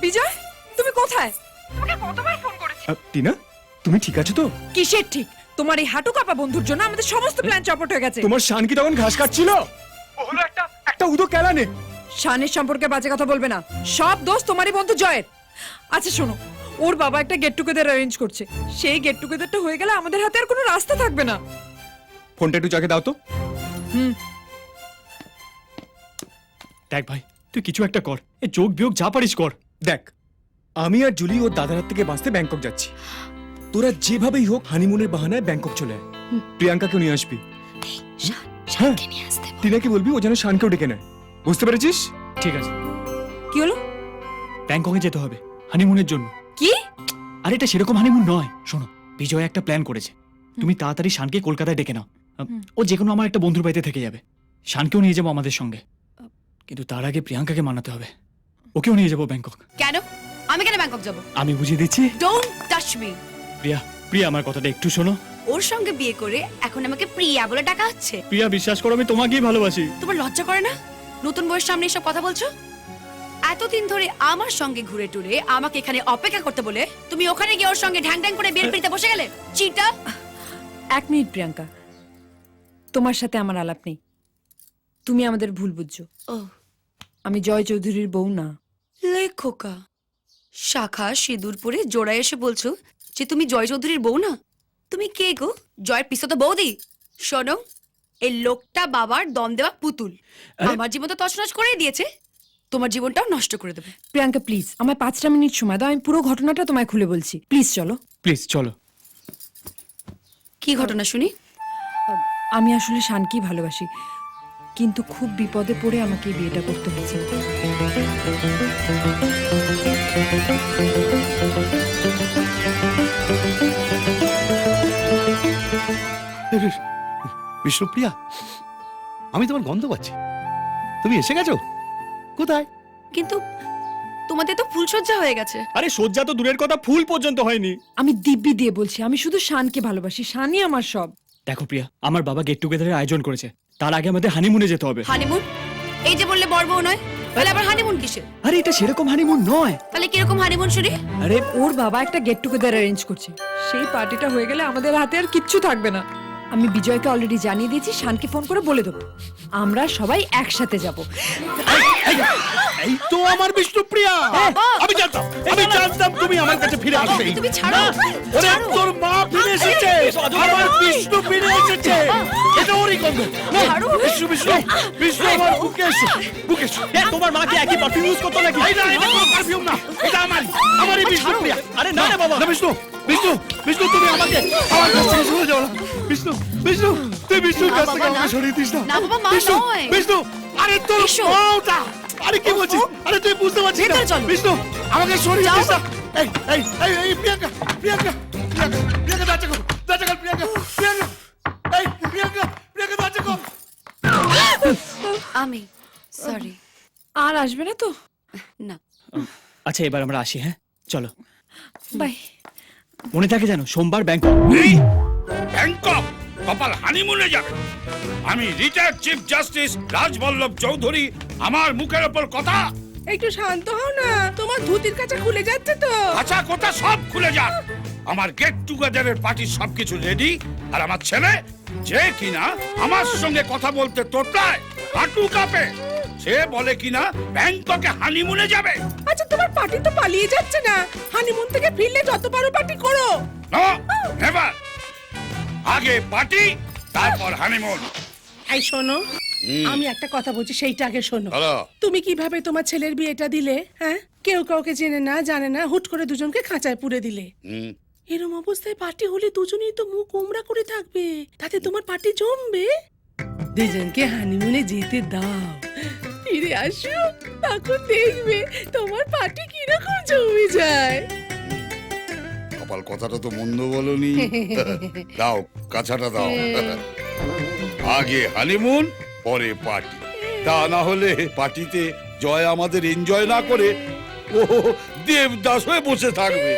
বিজয়, তুমি কোথায়? তোমাকে কতবার ফোন করেছি। টিনা, তুমি ঠিক আছো তো? কিসের ঠিক? তোমার এই হাঁটু কাপা বন্ধুর জন্য আমাদের সমস্ত প্ল্যান চপট হয়ে গেছে। তোমার শান কি তখন ঘাস কাটছিল? ও হলো একটা উদো কেলানে। শানের সম্পর্কে বাজে কথা বলবে না, সব দোষ তোমারই বন্ধু জয়ের। আচ্ছা শোনো, ওর বাবা একটা গেট টুগেদার অ্যারেঞ্জ করছে, সেই গেট টুগেদারটা হয়ে গেলে আমাদের হাতে আর কোনো রাস্তা থাকবে না। ফোনটা একটু যাকে দাও তো। হুম। দেখ ভাই, তুই কিছু একটা কর, এ যোগ বিয়োগ যা পারিস কর। দেখ, আমি আর জুলি ওর দাদার হাত থেকে বাঁচতে ব্যাংকক যাচ্ছি। তোরা যেভাবেই হোক হানিমুনের বাহানায় ব্যাংকক চলে আয়। প্রিয়াঙ্কাকেও নিয়ে আসবি। হ্যাঁ, টিনাকে বলবি ও যেন শানকেও ডেকে নেয়। বুঝতে পেরেছিস? ঠিক আছে। কি হলো? ব্যাংককে যেতে হবে হানিমুনের জন্য। কি? আরে এটা সেরকম হানিমুন নয়। শোনো, বিজয় একটা প্ল্যান করেছে। তুমি তাড়াতাড়ি শানকে কলকাতায় ডেকে নাও। ও যে কোনো আমার একটা বন্ধুর বাড়িতে থেকে যাবে। শানকেও নিয়ে যাবো আমাদের সঙ্গে, কিন্তু তার আগে প্রিয়াঙ্কাকে মানাতে হবে। ওকেও নিয়ে যাবো ব্যাংকক। কেন? আমি কেন ব্যাংকক যাব? আমি বুঝিয়ে দিচ্ছি। Don't touch me. Priya, Priya আমার কথাটা একটু শোনো। ওর সঙ্গে বিয়ে করে এখন আমাকে প্রিয়া বলে ডাকা হচ্ছে। প্রিয়া, বিশ্বাস করো আমি তোমাকেই ভালোবাসি। তোমার লজ্জা করে না? নতুন বউয়ের সামনে এসব কথা বলছো? এতদিন ধরে আমার সঙ্গে ঘুরে টুরে আমাকে এখানে অপেক্ষা করতে বলে তুমি ওখানে গিয়ে ওর সঙ্গে ঢ্যাং ঢ্যাং করে বিয়ের পিড়িতে বসে গেলে। চিটা। 1 মিনিট প্রিয়াঙ্কা, তোমার সাথে আমার আলাপ নেই। তুমি আমাদের ভুল বুঝছো। ও, আমি জয় চৌধুরীর বউ না। লেখোকা শাখা সিঁদুর পরে জোড়ায় এসে বলছো যে তুমি জয় চৌধুরীর বউ না? তুমি কে গো? জয়ের পিসো তো বৌদি। শোনো, এই লোকটা বাবার দম দেওয়া পুতুল। আমার জীবন তো তছনছ করেই দিয়েছে, তোমার জীবনটাও নষ্ট করে দেবে। প্রিয়াঙ্কা প্লিজ, আমার 5টা মিনিট সময় দাও, আমি পুরো ঘটনাটা তোমায় খুলে বলছি। প্লিজ চলো। প্লিজ চলো। কি ঘটনা শুনি? আমি আসলে শানকেই ভালোবাসি, কিন্তু খুব বিপদে পড়ে আমাকে এই বিয়েটা করতে হয়েছে। বিষ্ণুপ্রিয়া, আমি তোমার গন্ধ পাচ্ছি। তুমি এসে গেছো? কোথায়? কিন্তু তোমাদের তো ফুলসজ্জা হয়ে গেছে। আরে সজ্জা তো দূরের কথা, ফুল পর্যন্ত হয়নি। আমি দিব্যি দিয়ে বলছি, আমি শুধু শানকে ভালোবাসি, শানই আমার সব। দেখো প্রিয়া, আমার বাবা গেট টুগেদারের আয়োজন করেছে, তার আগে আমাদের হানিমুনে যেতে হবে। হানিমুন? এই যে বললে বর বউ নয়, তাহলে আবার হানিমুন কিসের? আরে এটা সেরকম হানিমুন নয়। তাহলে কিরকম হানিমুন শুনি? আরে ওর বাবা একটা গেট টুগেদার অ্যারেঞ্জ করছে, সেই পার্টিটা হয়ে গেলে আমাদের হাতে আর কিচ্ছু থাকবে না। আমি বিজয়কে অলরেডি জানিয়ে দিয়েছি, শানকে ফোন করে বলে দেবো আমরা সবাই একসাথে যাব। এই তো আমার বিষ্ণুপ্রিয়া। আমি জানতাম তুমি আমার কাছে ফিরে আসবে। তুমি ছাড়ো। ওরে তোর মা ফিরে এসেছে, আমার বিষ্ণু ফিরে এসেছে। এটা ওরই গন্ধ। ছাড়ো। বিষ্ণু বিষ্ণু বিষ্ণু, আমার বুকে এসো, বুকে এসো। তোমার মা কি একই পারফিউম ইউজ করতো নাকি? এটা কোনো পারফিউম না, এটা আমারই বিষ্ণুপ্রিয়া। আরে না রে বাবা। না বিষ্ণু, বিষ্ণু বিষ্ণু, তুমি আমাকে আমার কাছ থেকে সরে যাও না। বিষ্ণু বিষ্ণু, তুই বিষ্ণুর কাছ থেকে আমাকে সরিয়ে দিস না। না বাবা, মা বিষ্ণু নয়। বিষ্ণু, আরে তোর বিষ্ণু। মাটা। আরে কি বলছিস? আরে তুই বুঝতে পারছিস না? ভেতরে চলো। বিষ্ণু, আমাকে সরিয়ে যাও। দিস না। এই এই এই এই প্রিয়াঙ্কা, প্রিয়াঙ্কা প্রিয়াঙ্কা প্রিয়াঙ্কা, দরজা খোল, দরজা খোল প্রিয়াঙ্কা, প্রিয়াঙ্কা, এই প্রিয়াঙ্কা, প্রিয়াঙ্কা দরজা খোল। আমি সরি। আর আসবে না তো? না। আচ্ছা এবার আমরা আসি। হ্যাঁ চলো। বাই। মনে থাকে জানো, সোমবার ব্যাংকক। ব্যাংকক কপাল হানিমুনে যাবে। আমি retired chief justice Rajballabh Chowdhury, আমার মুখের ওপর কথা। একটু শান্ত হও না, তোমার ধুতির কাছে খুলে যাচ্ছে তো। আচ্ছা কথা সব খুলে যাক। আমার গেট টুগেদারের পার্টির সবকিছু রেডি, আর আমার ছেলে যে কিনা আমার সঙ্গে কথা বলতে তোতলায়, হাঁটু কাঁপে, সে বলে কিনা ব্যাংককে হানিমুনে যাবে। আচ্ছা তোমার পার্টি তো পালিয়ে যাচ্ছে না, হানিমুন থেকে ফিরলে যত পারো পার্টি করো। নো নেভার, আগে পার্টি তারপর হানিমুন। এই শোনো, আমি একটা কথা বলছি, সেইটা আগে শোনো। বলো। তুমি কিভাবে তোমার ছেলের বিয়েটা দিলে? হ্যাঁ, কেউ কাউকে জেনে না জানে না, হুট করে দুজনকে খাঁচায় পুরে দিলে। এরম অবস্থায় পার্টি হলে দুজনেই তো মুখ উমরা করে থাকবে, তাতে তোমার পার্টি জমবে। দুজনকে হানিমুনে যেতে দাও, ফিরে আসো, তখন দেখবে তোমার পার্টি কিরকম জমে যায়। কপাল কথাটা তো মন্দ বলনি। দাও কাছাটা দাও। আগে হানিমুন পরে পার্টি, তা না হলে পার্টিতে জয় আমাদের এনজয় না করে ও দেবদাস হয়ে বসে থাকবে।